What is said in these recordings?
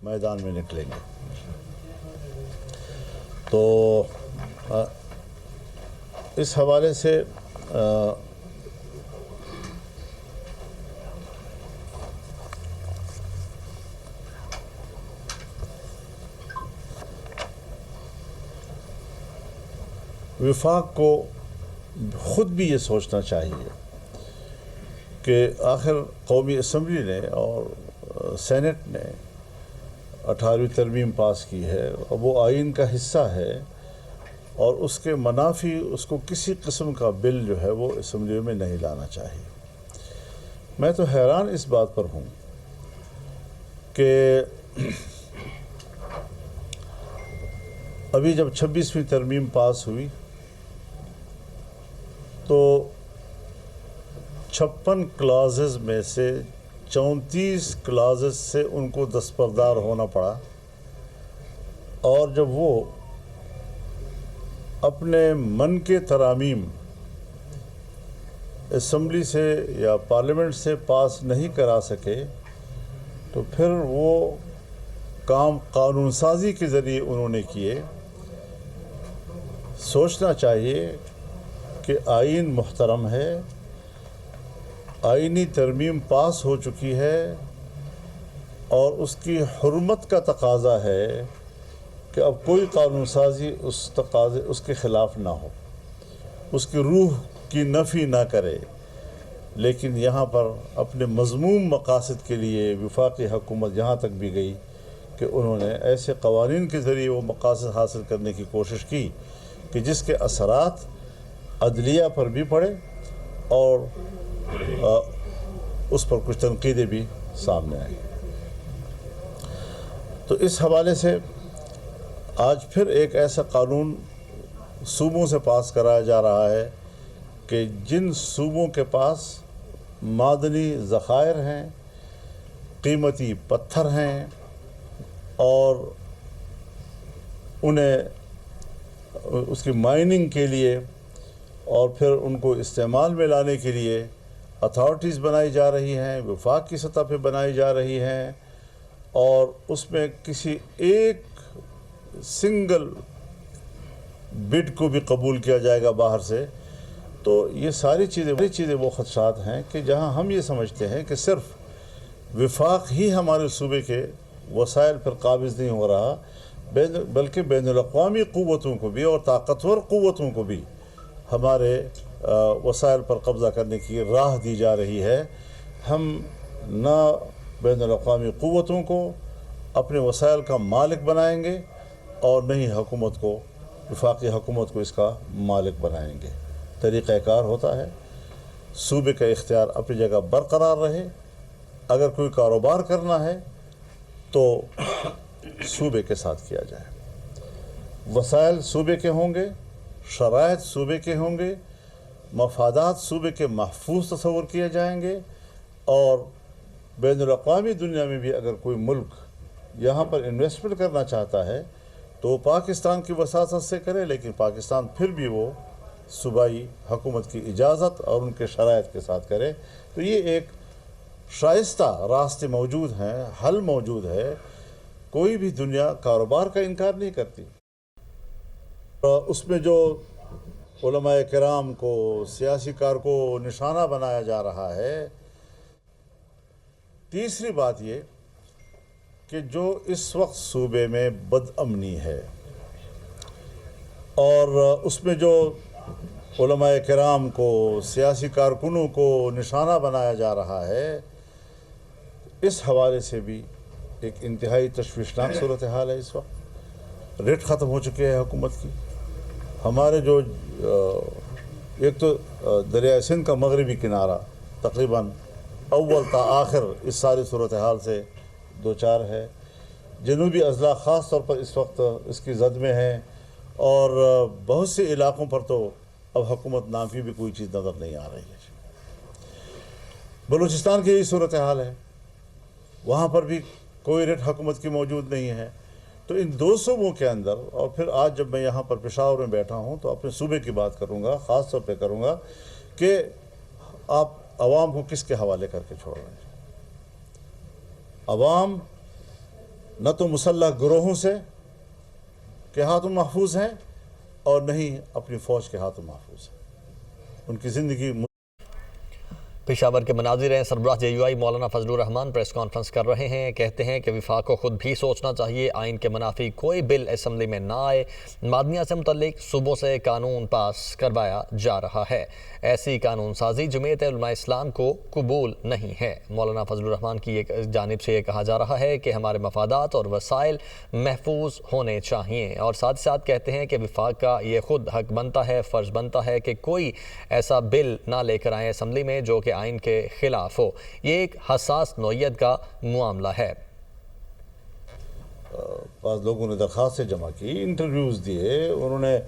मैदान में निकलेंगे। तो इस हवाले से वफाक को ख़ुद भी ये सोचना चाहिए कि आखिर कौमी असम्बली ने और सेनेट ने 18वीं तरमीम पास की है और वो आइन का हिस्सा है, और उसके मनाफी उसको किसी किस्म का बिल जो है वो असम्बली में नहीं लाना चाहिए। मैं तो हैरान इस बात पर हूँ कि अभी जब 26वीं तरमीम पास हुई तो 56 क्लासेस में से 34 क्लासेस से उनको दस्तबरदार होना पड़ा, और जब वो अपने मन के तरामीम असम्बली से या पार्लियामेंट से पास नहीं करा सके तो फिर वो काम कानून साजी के ज़रिए उन्होंने किए। सोचना चाहिए कि आइन मुहतरम है, आइनी तरमीम पास हो चुकी है और उसकी हुर्मत का तकाज़ा है कि अब कोई कानून साजी उस तकाज़े उसके ख़िलाफ़ ना हो, उसकी रूह की नफ़ी ना करे। लेकिन यहाँ पर अपने मज़मूम मक़ासद के लिए वफाकी हुकूमत यहाँ तक भी गई कि उन्होंने ऐसे क़वानीन के ज़रिए वो मक़ासद हासिल करने की कोशिश की कि जिसके असरात अदलिया पर भी पड़े और उस पर कुछ तनक़ीदें भी सामने आई। तो इस हवाले से आज फिर एक ऐसा कानून सूबों से पास कराया जा रहा है कि जिन सूबों के पास मादनी ज़ख़ायर हैं, कीमती पत्थर हैं और उन्हें उसकी माइनिंग के लिए और फिर उनको इस्तेमाल में लाने के लिए अथॉरिटीज़ बनाई जा रही हैं, वफाक की सतह पे बनाई जा रही हैं, और उसमें किसी एक सिंगल बिड को भी कबूल किया जाएगा बाहर से। तो ये सारी चीज़ें वो ख़दशात हैं कि जहां हम ये समझते हैं कि सिर्फ वफाक ही हमारे सूबे के वसाइल पर काबिज़ नहीं हो रहा, बल्कि बैनुल-अक़वामी क़ुव्वतों को भी और ताकतवर क़ुव्वतों को भी हमारे वसाइल पर कब्ज़ा करने की राह दी जा रही है। हम ना बैनुल-अक़वामी क़ुव्वतों को अपने वसाइल का मालिक बनाएंगे और न ही हुकूमत को, वफाकी हुकूमत को इसका मालिक बनाएंगे। तरीक़ाकार होता है सूबे का इख्तियार अपनी जगह बरकरार रहे। अगर कोई कारोबार करना है तो सूबे के साथ किया जाए, वसाइल सूबे के होंगे, शराइत सूबे के होंगे, मफादात सूबे के महफूज तस्वुर किए जाएंगे, और बैनुल-अक़वामी दुनिया में भी अगर कोई मुल्क यहाँ पर इन्वेस्टमेंट करना चाहता है तो पाकिस्तान की वसासत से करे, लेकिन पाकिस्तान फिर भी वो सूबाई हुकूमत की इजाज़त और उनके शराइत के साथ करे। तो ये एक शाइस्ता रास्ते मौजूद हैं, हल मौजूद है। कोई भी दुनिया कारोबार का इनकार नहीं करती। उसमें जो उलमाए किराम को, सियासी कार को निशाना बनाया जा रहा है। तीसरी बात ये कि जो इस वक्त सूबे में बदअमनी है और उसमें जो उलमाए किराम को, सियासी कारकुनों को निशाना बनाया जा रहा है, इस हवाले से भी एक इंतहाई तशवीशनाक सूरत हाल है। इस वक्त रेट ख़त्म हो चुके हैं हुकूमत की। हमारे जो एक तो दरिया सिंध का मगरबी किनारा तकरीबन अव्वल ता आखिर इस सारी सूरत हाल से दो चार है। जनूबी अज़ला ख़ास तौर पर इस वक्त इसकी जद में है, और बहुत से इलाक़ों पर तो अब हुकूमत नाम की भी कोई चीज़ नज़र नहीं आ रही है। बलूचिस्तान की यही सूरत हाल है, वहाँ पर भी कोई रेट हुकूमत की मौजूद नहीं है। तो इन दो सूबों के अंदर, और फिर आज जब मैं यहाँ पर पेशावर में बैठा हूँ तो अपने सूबे की बात करूँगा, ख़ास तौर पे करूँगा कि आप आवाम को किसके हवाले करके छोड़ रहे हैं। आवाम نہ تو مسلح گروہوں سے کے ہاتھوں محفوظ ہیں اور نہ ہی اپنی فوج کے ہاتھوں محفوظ ہیں. ان کی زندگی پشاور کے مناظر ہیں. سربراہ JUI مولانا فضل الرحمان پریس کانفرنس کر رہے ہیں. کہتے ہیں کہ وفاق کو خود بھی سوچنا چاہیے. آئین کے منافی کوئی بل اسمبلی میں نہ آئے. معدنیات سے متعلق صوبوں سے قانون پاس کروایا جا رہا ہے. ایسی قانون سازی جمعیت علماء اسلام کو قبول نہیں ہے. مولانا فضل الرحمان کی ایک جانب سے یہ کہا جا رہا ہے کہ ہمارے مفادات اور وسائل محفوظ ہونے چاہیے، اور ساتھ ساتھ کہتے ہیں کہ وفاق کا یہ خود حق بنتا ہے، فرض بنتا ہے کہ کوئی ایسا بل نہ لے کر آئے اسمبلی میں جو کہ آئین کے خلاف ہو. یہ ایک حساس نوعیت کا معاملہ ہے. بعض لوگوں نے درخواستیں جمع کی، انٹرویوز دیے، انہوں نے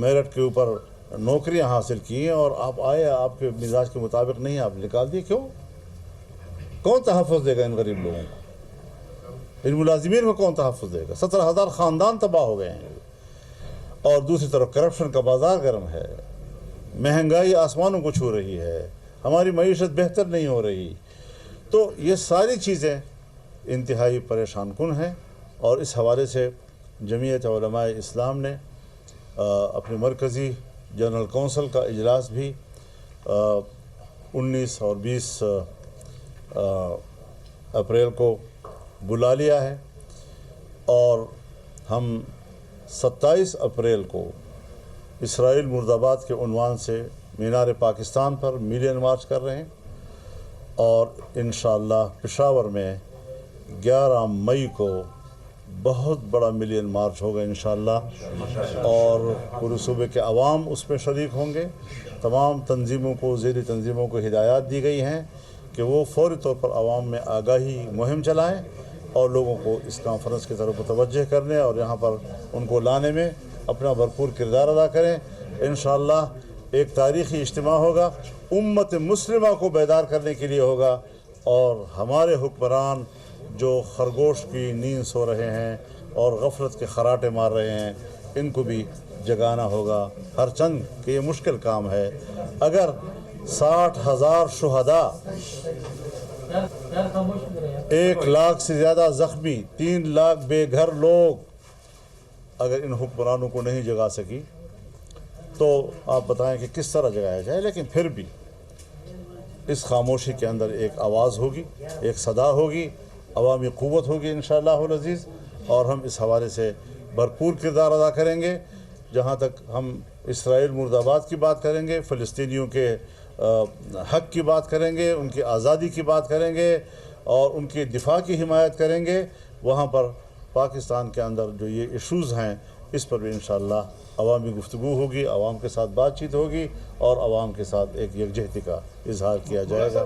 میرٹ کے اوپر نوکریاں حاصل کی، اور آپ آئے، آپ کے مزاج کے مطابق نہیں، آپ نکال دیے. کیوں؟ کون تحفظ دے گا ان غریب لوگوں کو؟ ان ملازمین کو کون تحفظ دے گا؟ 17,000 خاندان تباہ ہو گئے ہیں. اور دوسری طرف کرپشن کا بازار گرم ہے، مہنگائی آسمانوں کو چھو رہی ہے، ہماری معیشت بہتر نہیں ہو رہی. تو یہ ساری چیزیں انتہائی پریشان کن ہیں، اور اس حوالے سے جمعیت علماء اسلام نے اپنے مرکزی جنرل کونسل کا اجلاس بھی 19 اور 20 اپریل کو بلا لیا ہے، اور ہم 27 اپریل کو اسرائیل مرد آباد کے عنوان سے مینار پاکستان پر ملین مارچ کر رہے ہیں، اور انشاءاللہ پشاور میں 11 مئی کو بہت بڑا ملین مارچ ہوگا انشاءاللہ، اور پورے صوبے کے عوام اس میں شریک ہوں گے. تمام تنظیموں کو، ذیلی تنظیموں کو ہدایات دی گئی ہیں کہ وہ فوری طور پر عوام میں آگاہی مہم چلائیں اور لوگوں کو اس کانفرنس کی طرف متوجہ کرنے اور یہاں پر ان کو لانے میں اپنا بھرپور کردار ادا کریں. انشاءاللہ ایک تاریخی اجتماع ہوگا، امت مسلمہ کو بیدار کرنے کے لیے ہوگا، اور ہمارے حکمران جو خرگوش کی نیند سو رہے ہیں اور غفلت کے خراٹے مار رہے ہیں، ان کو بھی جگانا ہوگا. ہر چند کہ یہ مشکل کام ہے. اگر 60,000 شہداء، 1 لاکھ سے زیادہ زخمی، 3 لاکھ بے گھر لوگ اگر ان حکمرانوں کو نہیں جگا سکی تو آپ بتائیں کہ کس طرح جگایا جائے. لیکن پھر بھی اس خاموشی کے اندر ایک آواز ہوگی، ایک صدا ہوگی، عوامی قوت ہوگی انشاءاللہ العزیز، اور ہم اس حوالے سے بھرپور کردار ادا کریں گے. جہاں تک ہم اسرائیل مرد آباد کی بات کریں گے، فلسطینیوں کے حق کی بات کریں گے، ان کی آزادی کی بات کریں گے، اور ان کی دفاع کی حمایت کریں گے. وہاں پر پاکستان کے اندر جو یہ ایشوز ہیں اس پر بھی انشاءاللہ عوامی گفتگو ہوگی، عوام کے ساتھ بات چیت ہوگی، اور عوام کے ساتھ ایک یکجہتی کا اظہار کیا جائے گا.